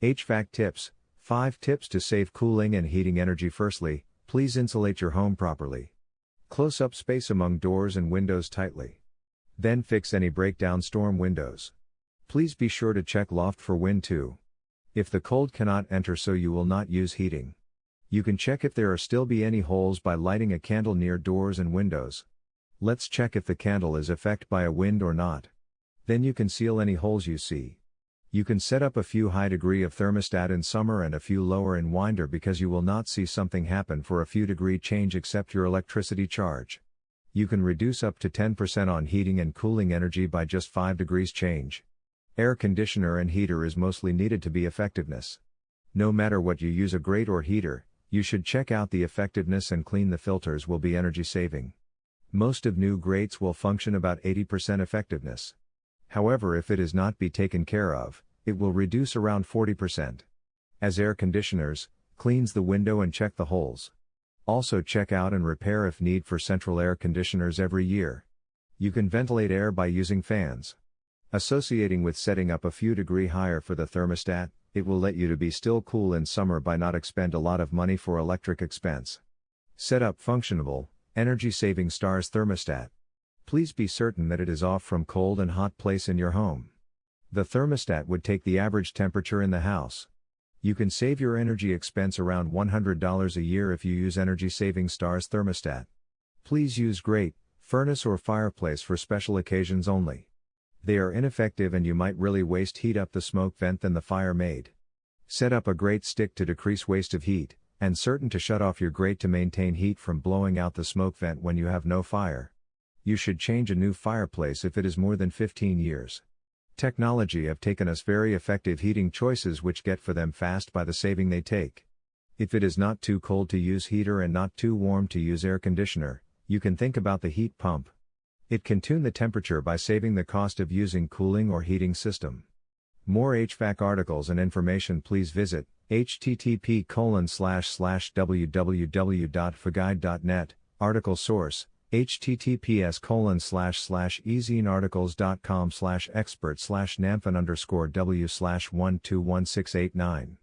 HVAC tips: 5 tips to save cooling and heating energy. Firstly, please insulate your home properly. Close up space among doors and windows tightly. Then fix any breakdown storm windows. Please be sure to check loft for wind too. If the cold cannot enter, so you will not use heating. You can check if there are still be any holes by lighting a candle near doors and windows. Let's check if the candle is affected by a wind or not. Then you can seal any holes you see. You can set up a few high degree of thermostat in summer and a few lower in winter, because you will not see something happen for a few degree change except your electricity charge. You can reduce up to 10% on heating and cooling energy by just 5 degrees change. Air conditioner and heater is mostly needed to be effectiveness. No matter what you use, a grate or heater, you should check out the effectiveness and clean the filters will be energy saving. Most of new grates will function about 80% effectiveness. However, if it is not be taken care of, it will reduce around 40%. As air conditioners, cleans the window and check the holes. Also check out and repair if need for central air conditioners every year. You can ventilate air by using fans. Associating with setting up a few degree higher for the thermostat, it will let you to be still cool in summer by not expend a lot of money for electric expense. Set up functionable, energy-saving stars thermostat. Please be certain that it is off from cold and hot place in your home. The thermostat would take the average temperature in the house. You can save your energy expense around $100 a year if you use energy-saving stars thermostat. Please use grate, furnace or fireplace for special occasions only. They are ineffective and you might really waste heat up the smoke vent than the fire made. Set up a grate stick to decrease waste of heat, and certain to shut off your grate to maintain heat from blowing out the smoke vent when you have no fire. You should change a new fireplace if it is more than 15 years. Technology have taken us very effective heating choices which get for them fast by the saving they take. If it is not too cold to use heater and not too warm to use air conditioner, you can think about the heat pump. It can tune the temperature by saving the cost of using cooling or heating system. More HVAC articles and information, please visit http://www.fguide.net. Article source: https://ezinarticles.com/expert/namphan_w/121689